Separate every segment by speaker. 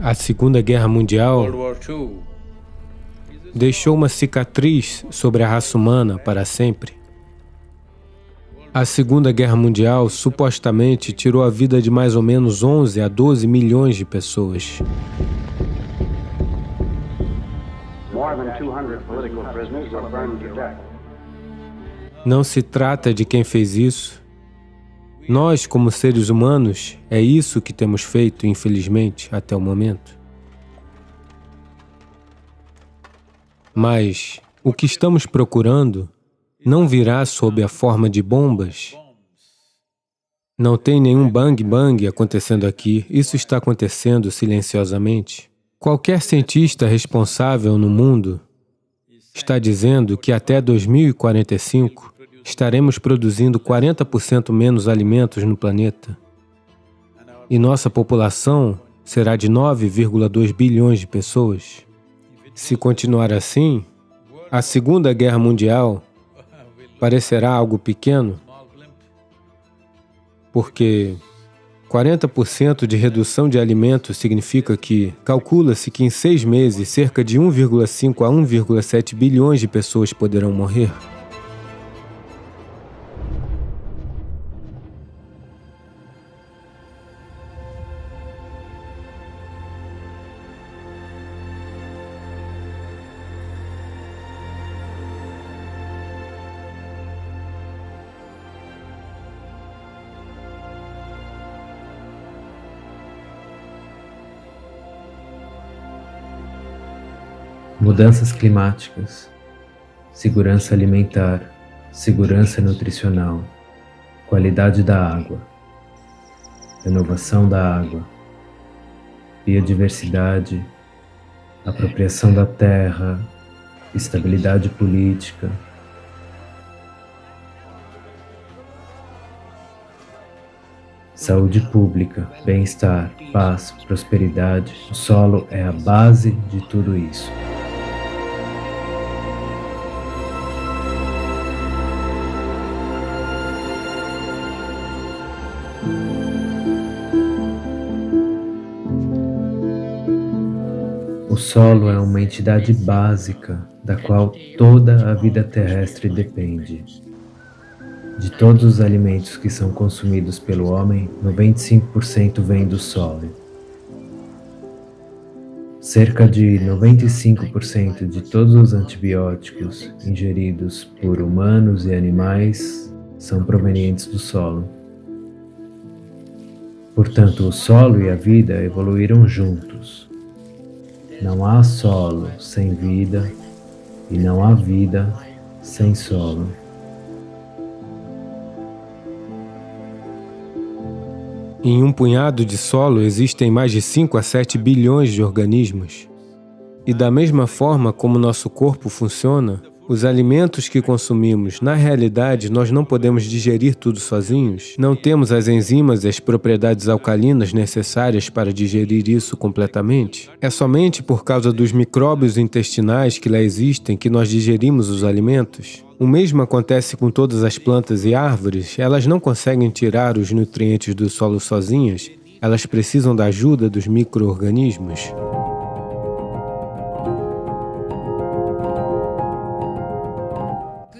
Speaker 1: A Segunda Guerra Mundial deixou uma cicatriz sobre a raça humana para sempre. A Segunda Guerra Mundial supostamente tirou a vida de mais ou menos 11 a 12 milhões de pessoas. Não se trata de quem fez isso. Nós, como seres humanos, é isso que temos feito, infelizmente, até o momento. Mas o que estamos procurando não virá sob a forma de bombas. Não tem nenhum bang-bang acontecendo aqui. Isso está acontecendo silenciosamente. Qualquer cientista responsável no mundo está dizendo que até 2045 estaremos produzindo 40% menos alimentos no planeta. E nossa população será de 9,2 bilhões de pessoas. Se continuar assim, a Segunda Guerra Mundial parecerá algo pequeno, porque 40% de redução de alimentos significa que calcula-se que em 6 meses cerca de 1,5 a 1,7 bilhões de pessoas poderão morrer.
Speaker 2: Mudanças climáticas, segurança alimentar, segurança nutricional, qualidade da água, renovação da água, biodiversidade, apropriação da terra, estabilidade política, saúde pública, bem-estar, paz, prosperidade. O solo é a base de tudo isso. O solo é uma entidade básica da qual toda a vida terrestre depende. De todos os alimentos que são consumidos pelo homem, 95% vem do solo. Cerca de 95% de todos os antibióticos ingeridos por humanos e animais são provenientes do solo. Portanto, o solo e a vida evoluíram juntos. Não há solo sem vida e não há vida sem solo.
Speaker 1: Em um punhado de solo existem mais de 5 a 7 bilhões de organismos. E da mesma forma como nosso corpo funciona, os alimentos que consumimos, na realidade, nós não podemos digerir tudo sozinhos. Não temos as enzimas e as propriedades alcalinas necessárias para digerir isso completamente. É somente por causa dos micróbios intestinais que lá existem que nós digerimos os alimentos. O mesmo acontece com todas as plantas e árvores. Elas não conseguem tirar os nutrientes do solo sozinhas. Elas precisam da ajuda dos micro-organismos.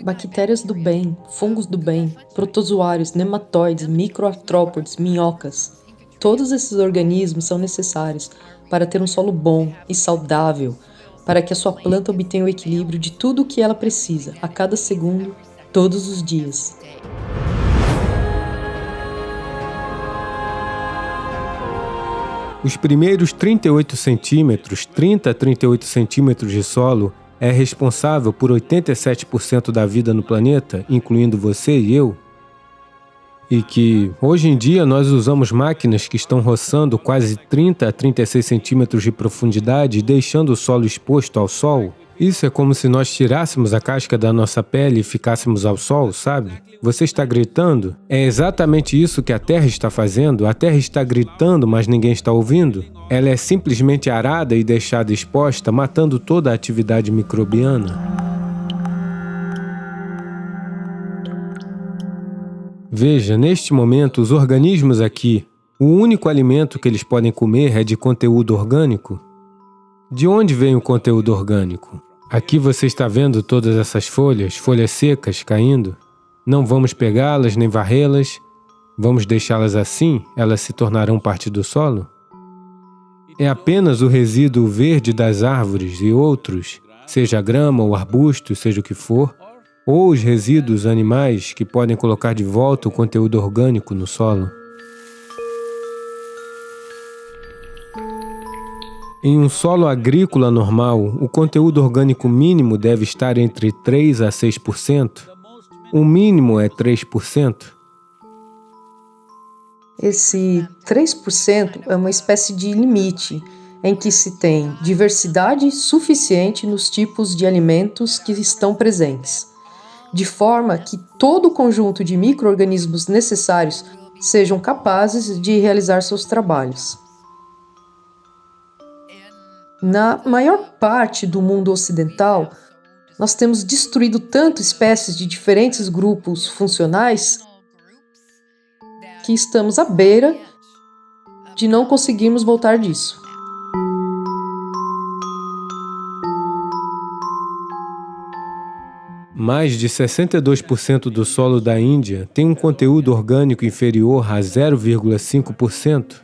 Speaker 3: Bactérias do bem, fungos do bem, protozoários, nematóides, microartrópodes, minhocas. Todos esses organismos são necessários para ter um solo bom e saudável, para que a sua planta obtenha o equilíbrio de tudo o que ela precisa, a cada segundo, todos os dias.
Speaker 1: Os primeiros 38 centímetros, 30 a 38 centímetros de solo, é responsável por 87% da vida no planeta, incluindo você e eu, e que, hoje em dia, nós usamos máquinas que estão roçando quase 30 a 36 centímetros de profundidade e deixando o solo exposto ao sol. Isso é como se nós tirássemos a casca da nossa pele e ficássemos ao sol, sabe? Você está gritando? É exatamente isso que a Terra está fazendo. A Terra está gritando, mas ninguém está ouvindo. Ela é simplesmente arada e deixada exposta, matando toda a atividade microbiana. Veja, neste momento, os organismos aqui, O único alimento que eles podem comer é de conteúdo orgânico? De onde vem o conteúdo orgânico? Aqui você está vendo todas essas folhas secas caindo? Não vamos pegá-las nem varrê-las. Vamos deixá-las assim? Elas se tornarão parte do solo? É apenas o resíduo verde das árvores e outros, seja grama ou arbusto, seja o que for, ou os resíduos animais que podem colocar de volta o conteúdo orgânico no solo. Em um solo agrícola normal, o conteúdo orgânico mínimo deve estar entre 3 a 6%. O mínimo é 3%.
Speaker 3: Esse 3% é uma espécie de limite em que se tem diversidade suficiente nos tipos de alimentos que estão presentes, de forma que todo o conjunto de micro-organismos necessários sejam capazes de realizar seus trabalhos. Na maior parte do mundo ocidental, nós temos destruído tanto espécies de diferentes grupos funcionais que estamos à beira de não conseguirmos voltar disso.
Speaker 1: Mais de 62% do solo da Índia tem um conteúdo orgânico inferior a 0,5%.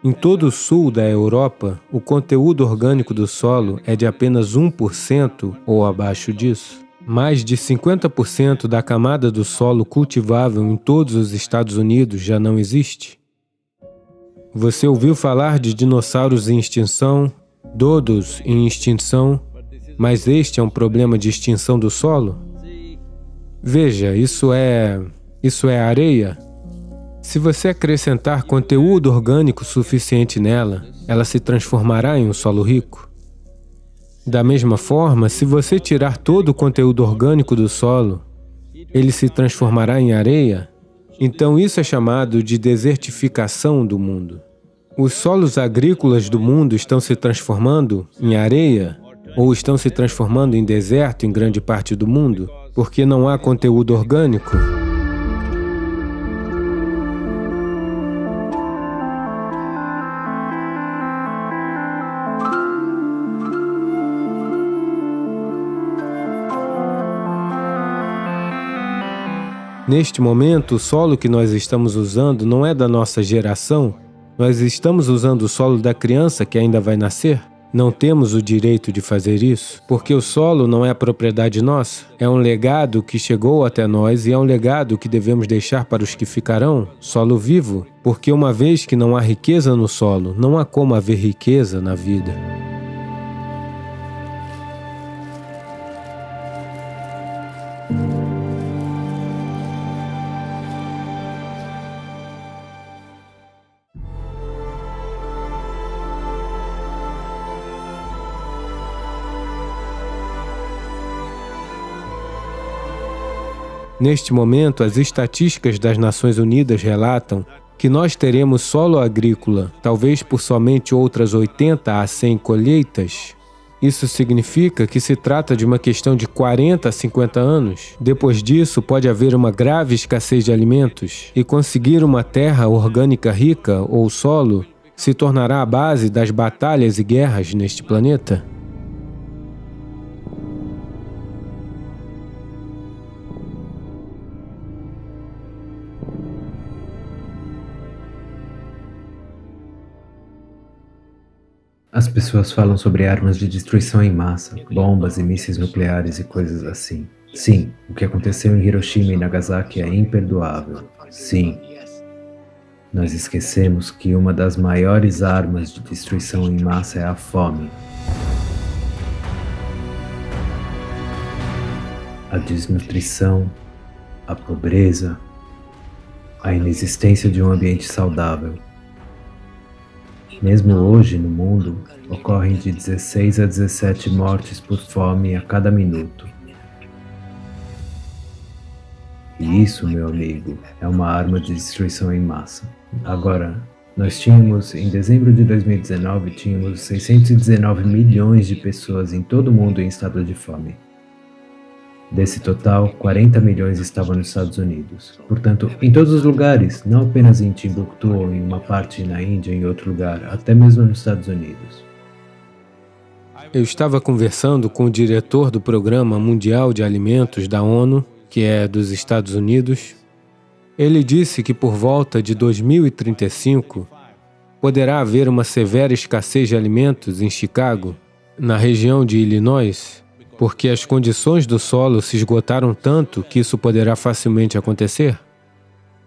Speaker 1: Em todo o sul da Europa, o conteúdo orgânico do solo é de apenas 1% ou abaixo disso. Mais de 50% da camada do solo cultivável em todos os Estados Unidos já não existe. Você ouviu falar de dinossauros em extinção, dodos em extinção, mas este é um problema de extinção do solo? Veja, isso é areia. Se você acrescentar conteúdo orgânico suficiente nela, ela se transformará em um solo rico. Da mesma forma, se você tirar todo o conteúdo orgânico do solo, ele se transformará em areia? Então isso é chamado de desertificação do mundo. Os solos agrícolas do mundo estão se transformando em areia ou estão se transformando em deserto em grande parte do mundo porque não há conteúdo orgânico? Neste momento, o solo que nós estamos usando não é da nossa geração. Nós estamos usando o solo da criança que ainda vai nascer. Não temos o direito de fazer isso, porque o solo não é propriedade nossa. É um legado que chegou até nós e é um legado que devemos deixar para os que ficarão, solo vivo, porque uma vez que não há riqueza no solo, não há como haver riqueza na vida. Neste momento, as estatísticas das Nações Unidas relatam que nós teremos solo agrícola, talvez por somente outras 80 a 100 colheitas. Isso significa que se trata de uma questão de 40 a 50 anos. Depois disso, pode haver uma grave escassez de alimentos e conseguir uma terra orgânica rica ou solo se tornará a base das batalhas e guerras neste planeta.
Speaker 2: As pessoas falam sobre armas de destruição em massa, bombas e mísseis nucleares e coisas assim. Sim, o que aconteceu em Hiroshima e Nagasaki é imperdoável. Sim. Nós esquecemos que uma das maiores armas de destruição em massa é a fome. A desnutrição, a pobreza, a inexistência de um ambiente saudável. Mesmo hoje, no mundo, ocorrem de 16 a 17 mortes por fome a cada minuto. E isso, meu amigo, é uma arma de destruição em massa. Agora, nós tínhamos, em dezembro de 2019, tínhamos 619 milhões de pessoas em todo o mundo em estado de fome. Desse total, 40 milhões estavam nos Estados Unidos. Portanto, em todos os lugares, não apenas em Timbuktu ou em uma parte na Índia, em outro lugar, até mesmo nos Estados Unidos.
Speaker 1: Eu estava conversando com o diretor do Programa Mundial de Alimentos da ONU, que é dos Estados Unidos. Ele disse que por volta de 2035 poderá haver uma severa escassez de alimentos em Chicago, na região de Illinois, porque as condições do solo se esgotaram tanto que isso poderá facilmente acontecer.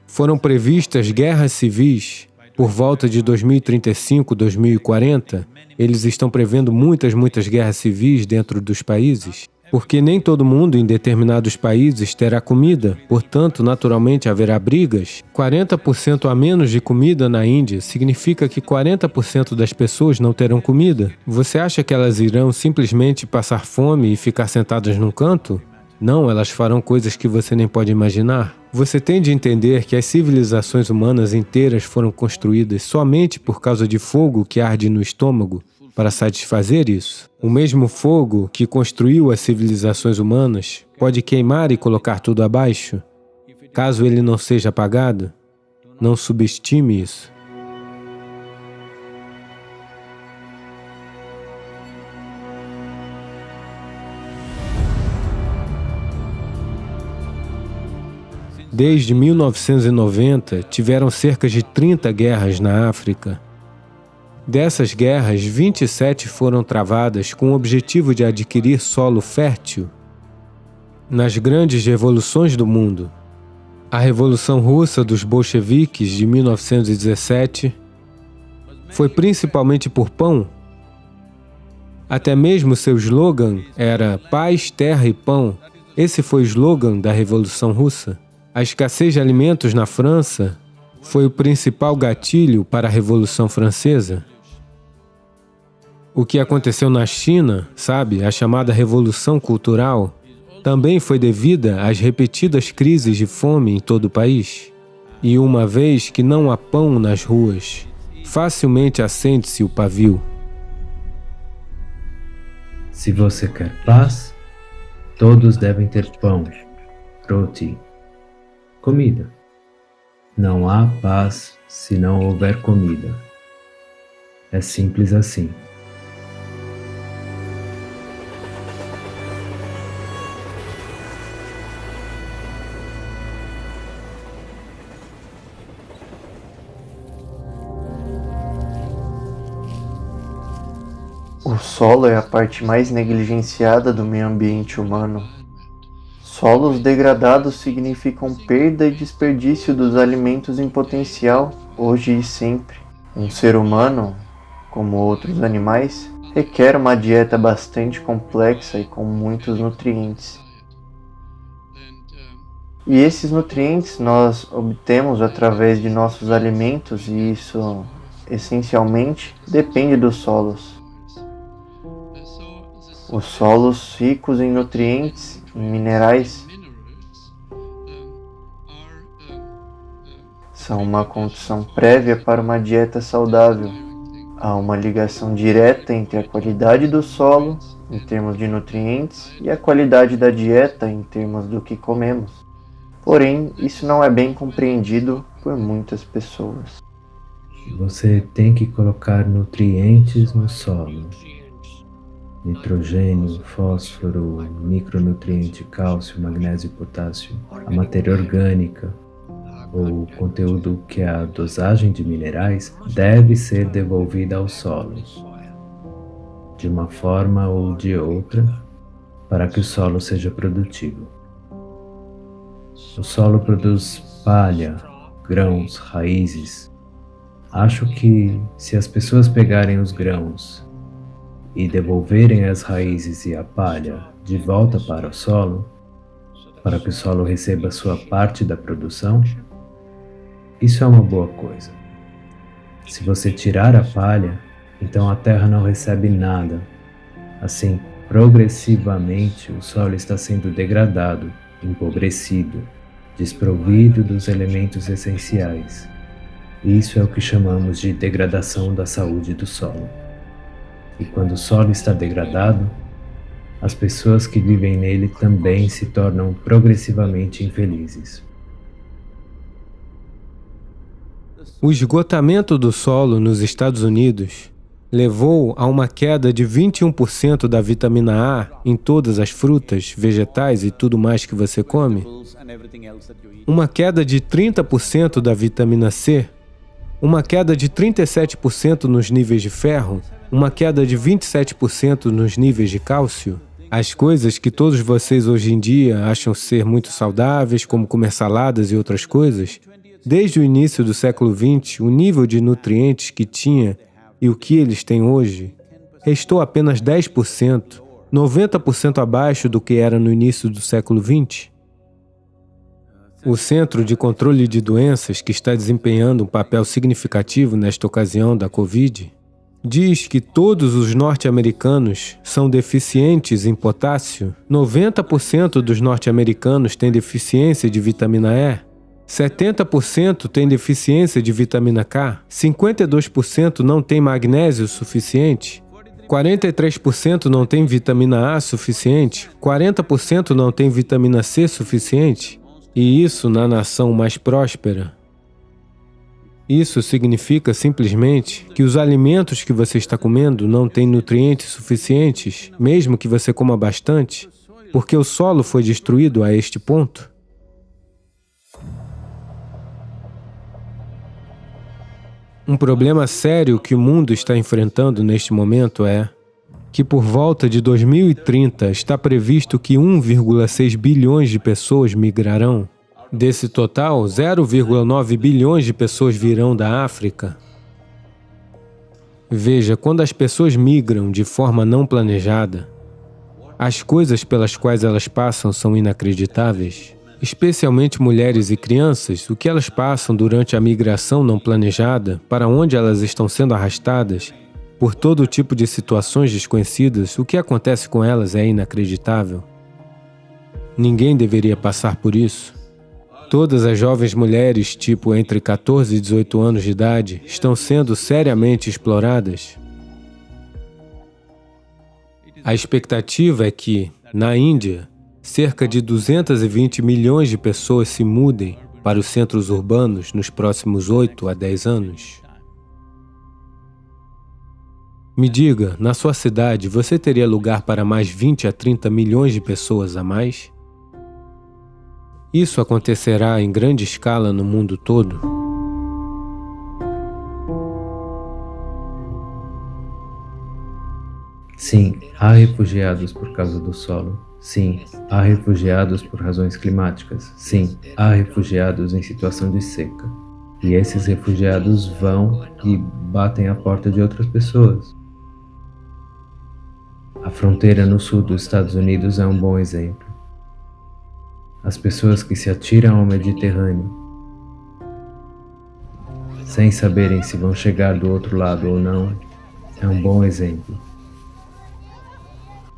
Speaker 1: Foram previstas guerras civis por volta de 2035, 2040. Eles estão prevendo muitas guerras civis dentro dos países, porque nem todo mundo em determinados países terá comida, portanto, naturalmente haverá brigas. 40% a menos de comida na Índia significa que 40% das pessoas não terão comida. Você acha que elas irão simplesmente passar fome e ficar sentadas num canto? Não, elas farão coisas que você nem pode imaginar. Você tem de entender que as civilizações humanas inteiras foram construídas somente por causa de fogo que arde no estômago, para satisfazer isso. O mesmo fogo que construiu as civilizações humanas pode queimar e colocar tudo abaixo. Caso ele não seja apagado, não subestime isso. Desde 1990, tiveram cerca de 30 guerras na África. Dessas guerras, 27 foram travadas com o objetivo de adquirir solo fértil. Nas grandes revoluções do mundo, a Revolução Russa dos bolcheviques de 1917 foi principalmente por pão. Até mesmo seu slogan era Paz, Terra e Pão. Esse foi o slogan da Revolução Russa. A escassez de alimentos na França foi o principal gatilho para a Revolução Francesa. O que aconteceu na China, sabe, a chamada Revolução Cultural, também foi devida às repetidas crises de fome em todo o país. E uma vez que não há pão nas ruas, facilmente acende-se o pavio.
Speaker 2: Se você quer paz, todos devem ter pão, roti, comida. Não há paz se não houver comida. É simples assim.
Speaker 4: O solo é a parte mais negligenciada do meio ambiente humano. Solos degradados significam perda e desperdício dos alimentos em potencial, hoje e sempre. Um ser humano, como outros animais, requer uma dieta bastante complexa e com muitos nutrientes. E esses nutrientes nós obtemos através de nossos alimentos e isso, essencialmente, depende dos solos. Os solos ricos em nutrientes, em minerais, são uma condição prévia para uma dieta saudável. Há uma ligação direta entre a qualidade do solo, em termos de nutrientes, e a qualidade da dieta, em termos do que comemos. Porém, isso não é bem compreendido por muitas pessoas.
Speaker 2: Você tem que colocar nutrientes no solo. Nitrogênio, fósforo, micronutriente, cálcio, magnésio e potássio, a matéria orgânica, ou o conteúdo que é a dosagem de minerais, deve ser devolvida ao solo, de uma forma ou de outra, para que o solo seja produtivo. O solo produz palha, grãos, raízes. Acho que se as pessoas pegarem os grãos e devolverem as raízes e a palha de volta para o solo, para que o solo receba sua parte da produção, isso é uma boa coisa. Se você tirar a palha, então a terra não recebe nada. Assim, progressivamente, o solo está sendo degradado, empobrecido, desprovido dos elementos essenciais. Isso é o que chamamos de degradação da saúde do solo. E quando o solo está degradado, As pessoas que vivem nele também se tornam progressivamente infelizes.
Speaker 1: O esgotamento do solo nos Estados Unidos levou a uma queda de 21% da vitamina A em todas as frutas, vegetais e tudo mais que você come, uma queda de 30% da vitamina C, uma queda de 37% nos níveis de ferro, uma queda de 27% nos níveis de cálcio. As coisas que todos vocês hoje em dia acham ser muito saudáveis, como comer saladas e outras coisas, desde o início do século XX, o nível de nutrientes que tinha e o que eles têm hoje restou apenas 10%, 90% abaixo do que era no início do século XX. O Centro de Controle de Doenças, que está desempenhando um papel significativo nesta ocasião da Covid, diz que todos os norte-americanos são deficientes em potássio, 90% dos norte-americanos têm deficiência de vitamina E, 70% têm deficiência de vitamina K, 52% não têm magnésio suficiente, 43% não têm vitamina A suficiente, 40% não têm vitamina C suficiente, e isso na nação mais próspera. Isso significa simplesmente que os alimentos que você está comendo não têm nutrientes suficientes, mesmo que você coma bastante, porque o solo foi destruído a este ponto. Um problema sério que o mundo está enfrentando neste momento é que por volta de 2030 está previsto que 1,6 bilhões de pessoas migrarão. Desse total, 0,9 bilhões de pessoas virão da África. Veja, quando as pessoas migram de forma não planejada, as coisas pelas quais elas passam são inacreditáveis. Especialmente mulheres e crianças, o que elas passam durante a migração não planejada, para onde elas estão sendo arrastadas, por todo tipo de situações desconhecidas, o que acontece com elas é inacreditável. Ninguém deveria passar por isso. Todas as jovens mulheres, tipo entre 14 e 18 anos de idade, estão sendo seriamente exploradas. A expectativa é que, na Índia, cerca de 220 milhões de pessoas se mudem para os centros urbanos nos próximos 8 a 10 anos. Me diga, na sua cidade, você teria lugar para mais 20 a 30 milhões de pessoas a mais? Isso acontecerá em grande escala no mundo todo?
Speaker 2: Sim, há refugiados por causa do solo. Sim, há refugiados por razões climáticas. Sim, há refugiados em situação de seca. E esses refugiados vão e batem à porta de outras pessoas. A fronteira no sul dos Estados Unidos é um bom exemplo. As pessoas que se atiram ao Mediterrâneo, sem saberem se vão chegar do outro lado ou não, é um bom exemplo.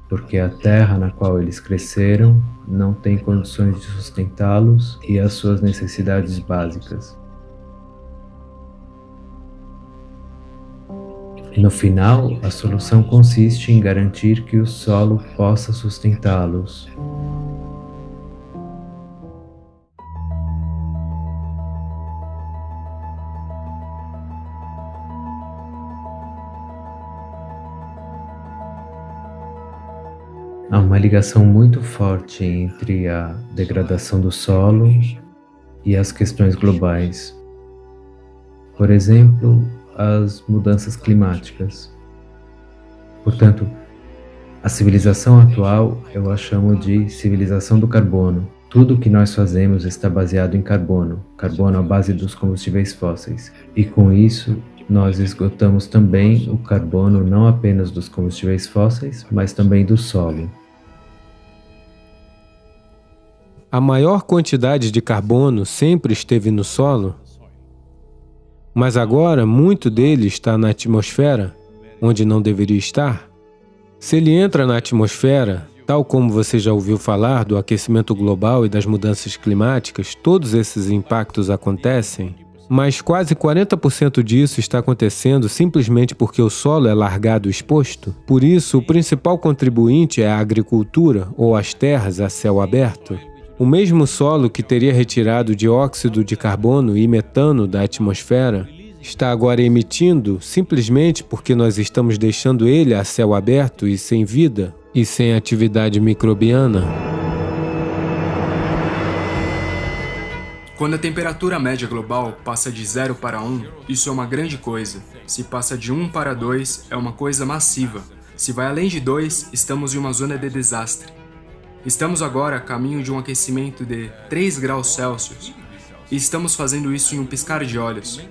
Speaker 2: Porque a terra na qual eles cresceram não tem condições de sustentá-los e as suas necessidades básicas. No final, a solução consiste em garantir que o solo possa sustentá-los. Há uma ligação muito forte entre a degradação do solo e as questões globais. Por exemplo, as mudanças climáticas. Portanto, a civilização atual eu a chamo de civilização do carbono. Tudo o que nós fazemos está baseado em carbono, carbono à base dos combustíveis fósseis. E com isso, nós esgotamos também o carbono não apenas dos combustíveis fósseis, mas também do solo.
Speaker 1: A maior quantidade de carbono sempre esteve no solo, mas agora muito dele está na atmosfera, onde não deveria estar. Se ele entra na atmosfera, tal como você já ouviu falar do aquecimento global e das mudanças climáticas, todos esses impactos acontecem, Mas quase 40% disso está acontecendo simplesmente porque o solo é largado exposto. Por isso, o principal contribuinte é a agricultura ou as terras a céu aberto. O mesmo solo que teria retirado dióxido de carbono e metano da atmosfera está agora emitindo simplesmente porque nós estamos deixando ele a céu aberto e sem vida e sem atividade microbiana.
Speaker 5: Quando a temperatura média global passa de 0 para 1, isso é uma grande coisa. Se passa de 1 para 2, é uma coisa massiva. Se vai além de 2, estamos em uma zona de desastre. Estamos agora a caminho de um aquecimento de 3 graus Celsius e estamos fazendo isso em um piscar de olhos.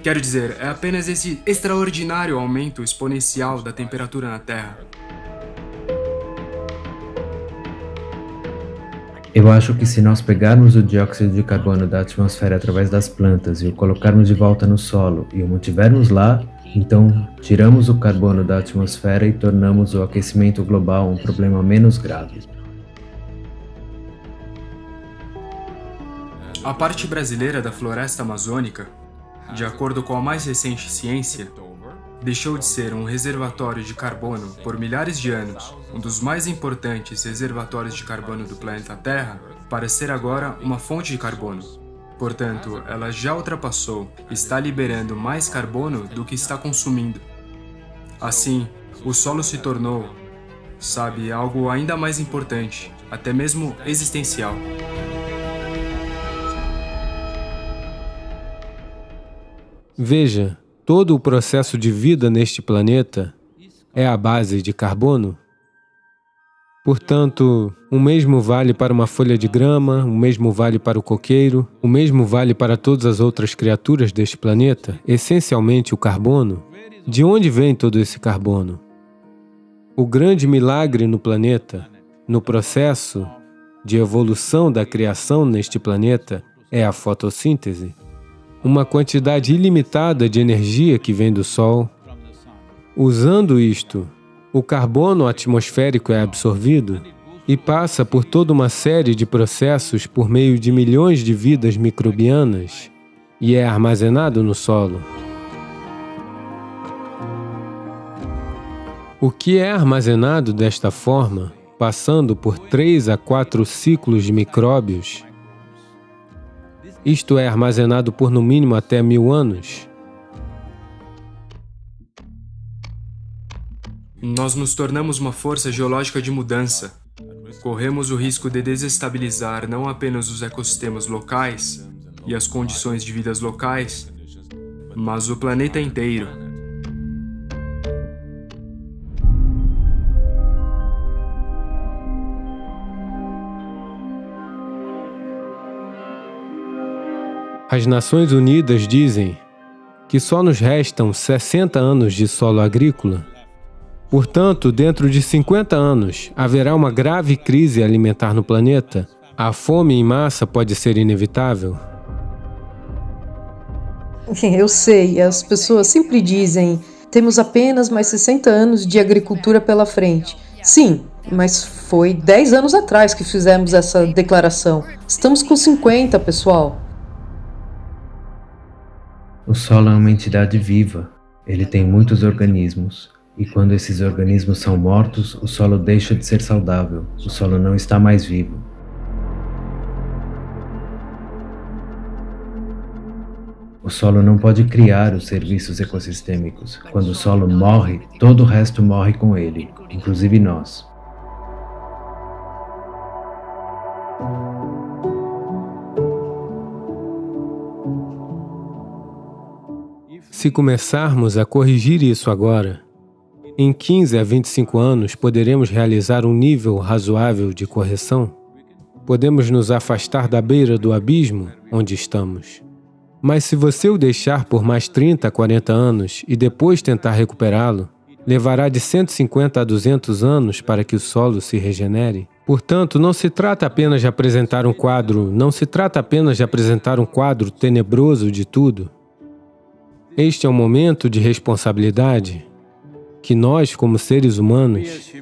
Speaker 5: Quero dizer, é apenas esse extraordinário aumento exponencial da temperatura na Terra.
Speaker 2: Eu acho que se nós pegarmos o dióxido de carbono da atmosfera através das plantas e o colocarmos de volta no solo e o mantivermos lá, então tiramos o carbono da atmosfera e tornamos o aquecimento global um problema menos grave.
Speaker 5: A parte brasileira da floresta amazônica, de acordo com a mais recente ciência, deixou de ser um reservatório de carbono por milhares de anos, um dos mais importantes reservatórios de carbono do planeta Terra, para ser agora uma fonte de carbono. Portanto, ela já ultrapassou, está liberando mais carbono do que está consumindo. Assim, o solo se tornou, algo ainda mais importante, até mesmo existencial.
Speaker 1: Veja, todo o processo de vida neste planeta é à base de carbono. Portanto, o mesmo vale para uma folha de grama, o mesmo vale para o coqueiro, o mesmo vale para todas as outras criaturas deste planeta, essencialmente o carbono. De onde vem todo esse carbono? O grande milagre no planeta, no processo de evolução da criação neste planeta, é a fotossíntese. Uma quantidade ilimitada de energia que vem do Sol. Usando isto, o carbono atmosférico é absorvido e passa por toda uma série de processos por meio de milhões de vidas microbianas e é armazenado no solo. O que é armazenado desta forma, passando por 3 a 4 ciclos de micróbios, isto é armazenado por no mínimo até 1000 anos.
Speaker 5: Nós nos tornamos uma força geológica de mudança. Corremos o risco de desestabilizar não apenas os ecossistemas locais e as condições de vidas locais, mas o planeta inteiro.
Speaker 1: As Nações Unidas dizem que só nos restam 60 anos de solo agrícola. Portanto, dentro de 50 anos, haverá uma grave crise alimentar no planeta. A fome em massa pode ser inevitável.
Speaker 3: Eu sei, as pessoas sempre dizem, temos apenas mais 60 anos de agricultura pela frente. Sim, mas foi 10 anos atrás que fizemos essa declaração. Estamos com 50, pessoal.
Speaker 2: O solo é uma entidade viva. Ele tem muitos organismos. E quando esses organismos são mortos, o solo deixa de ser saudável. O solo não está mais vivo. O solo não pode criar os serviços ecossistêmicos. Quando o solo morre, todo o resto morre com ele, inclusive nós.
Speaker 1: Se começarmos a corrigir isso agora, em 15 a 25 anos poderemos realizar um nível razoável de correção. Podemos nos afastar da beira do abismo onde estamos. Mas se você o deixar por mais 30 a 40 anos e depois tentar recuperá-lo, levará de 150 a 200 anos para que o solo se regenere. Portanto, não se trata apenas de apresentar um quadro tenebroso de tudo. Este é um momento de responsabilidade que nós, como seres humanos,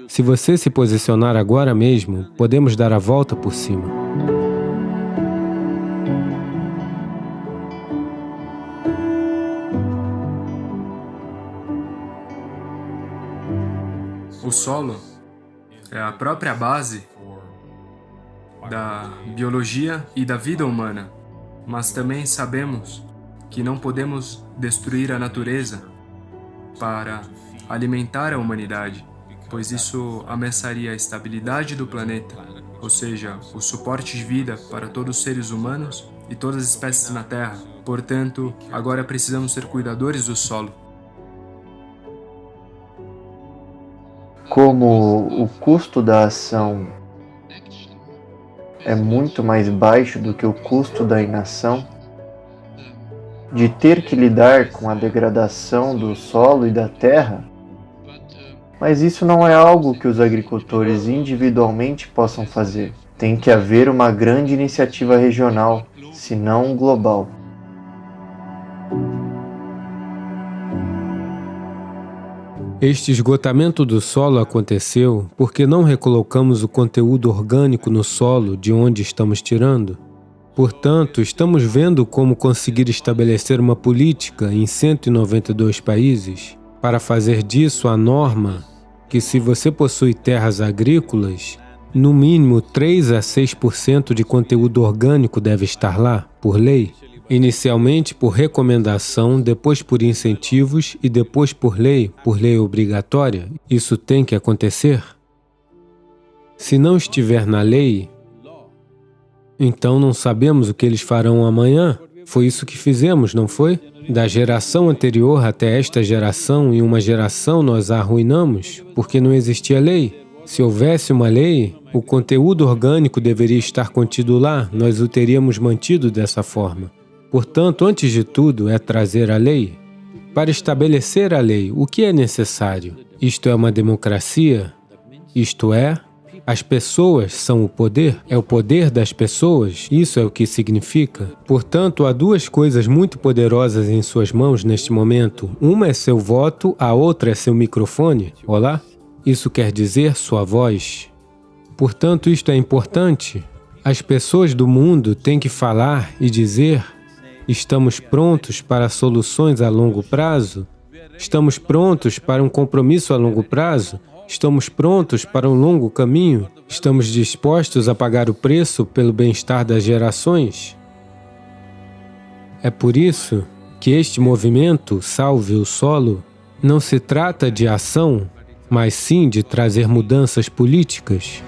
Speaker 1: se você se posicionar agora mesmo, podemos dar a volta por cima.
Speaker 5: O solo é a própria base da biologia e da vida humana, mas também sabemos que não podemos destruir a natureza para alimentar a humanidade, pois isso ameaçaria a estabilidade do planeta, ou seja, o suporte de vida para todos os seres humanos e todas as espécies na Terra. Portanto, agora precisamos ser cuidadores do solo.
Speaker 4: Como o custo da ação é muito mais baixo do que o custo da inação, de ter que lidar com a degradação do solo e da terra, mas isso não é algo que os agricultores individualmente possam fazer. Tem que haver uma grande iniciativa regional, se não global.
Speaker 1: Este esgotamento do solo aconteceu porque não recolocamos o conteúdo orgânico no solo de onde estamos tirando. Portanto, estamos vendo como conseguir estabelecer uma política em 192 países para fazer disso a norma que, se você possui terras agrícolas, no mínimo 3 a 6% de conteúdo orgânico deve estar lá, por lei. Inicialmente por recomendação, depois por incentivos e depois por lei obrigatória. Isso tem que acontecer. Se não estiver na lei, então não sabemos o que eles farão amanhã. Foi isso que fizemos, não foi? Da geração anterior até esta geração, em uma geração nós a arruinamos, porque não existia lei. Se houvesse uma lei, o conteúdo orgânico deveria estar contido lá, nós o teríamos mantido dessa forma. Portanto, antes de tudo, é trazer a lei. Para estabelecer a lei, o que é necessário? Isto é uma democracia? Isto é, as pessoas são o poder? É o poder das pessoas? Isso é o que significa. Portanto, há duas coisas muito poderosas em suas mãos neste momento. Uma é seu voto, a outra é seu microfone. Olá? Isso quer dizer sua voz. Portanto, isto é importante. As pessoas do mundo têm que falar e dizer: estamos prontos para soluções a longo prazo? Estamos prontos para um compromisso a longo prazo? Estamos prontos para um longo caminho? Estamos dispostos a pagar o preço pelo bem-estar das gerações? É por isso que este movimento, Salve o Solo, não se trata de ação, mas sim de trazer mudanças políticas.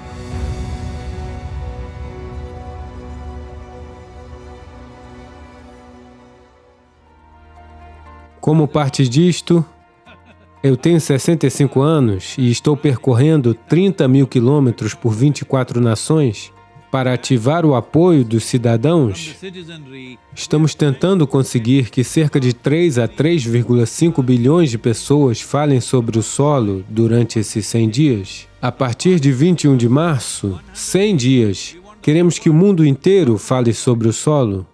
Speaker 1: Como parte disto, eu tenho 65 anos e estou percorrendo 30 mil quilômetros por 24 nações para ativar o apoio dos cidadãos. Estamos tentando conseguir que cerca de 3 a 3,5 bilhões de pessoas falem sobre o solo durante esses 100 dias. A partir de 21 de março, 100 dias, queremos que o mundo inteiro fale sobre o solo.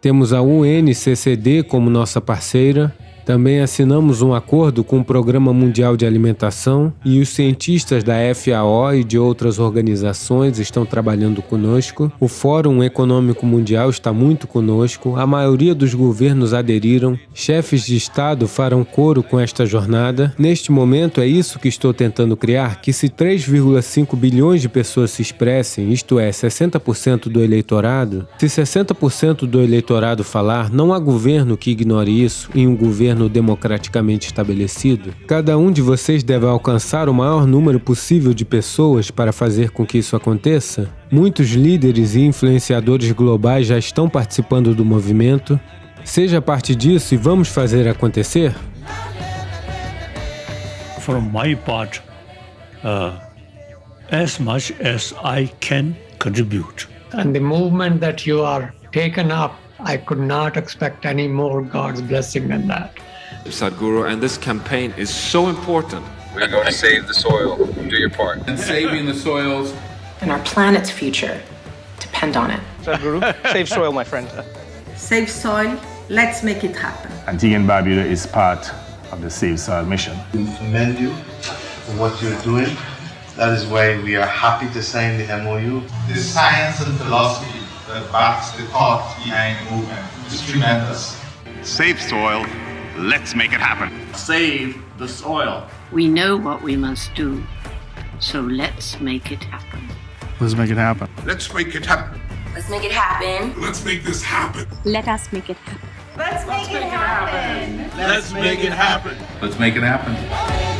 Speaker 1: Temos a UNCCD como nossa parceira. Também assinamos um acordo com o Programa Mundial de Alimentação e os cientistas da FAO e de outras organizações estão trabalhando conosco. O Fórum Econômico Mundial está muito conosco. A maioria dos governos aderiram. Chefes de Estado farão coro com esta jornada. Neste momento é isso que estou tentando criar, que se 3,5 bilhões de pessoas se expressem, isto é, 60% do eleitorado, se 60% do eleitorado falar, não há governo que ignore isso em um governo democraticamente estabelecido. Cada um de vocês deve alcançar o maior número possível de pessoas para fazer com que isso aconteça. Muitos líderes e influenciadores globais já estão participando do movimento. Seja parte disso e vamos fazer acontecer.
Speaker 6: From my part, as much as I can contribute.
Speaker 7: And the movement that you are taken up, I could not expect any more God's blessing than that.
Speaker 8: Sadhguru, and this campaign is so important.
Speaker 9: We're going to save the soil. Do your part. And saving the soils.
Speaker 10: And our planet's future depend on it.
Speaker 11: Sadhguru, save soil, my friend.
Speaker 12: Save soil. Let's make it happen.
Speaker 13: Antigua and Barbuda is part of the Save Soil mission.
Speaker 14: We commend you for what you're doing. That is why we are happy to sign the MOU.
Speaker 15: The science and philosophy that backs the thought behind the movement is tremendous.
Speaker 13: Save soil, let's make it happen.
Speaker 16: Save
Speaker 14: the soil.
Speaker 16: We know what we must do, so let's make it happen.
Speaker 13: Let's make it happen.
Speaker 9: Let's make it happen.
Speaker 17: Let's make it happen.
Speaker 9: Let's make this happen.
Speaker 18: Let us make it happen.
Speaker 17: Let's make it happen.
Speaker 9: Let's make it happen.
Speaker 14: Let's make it happen.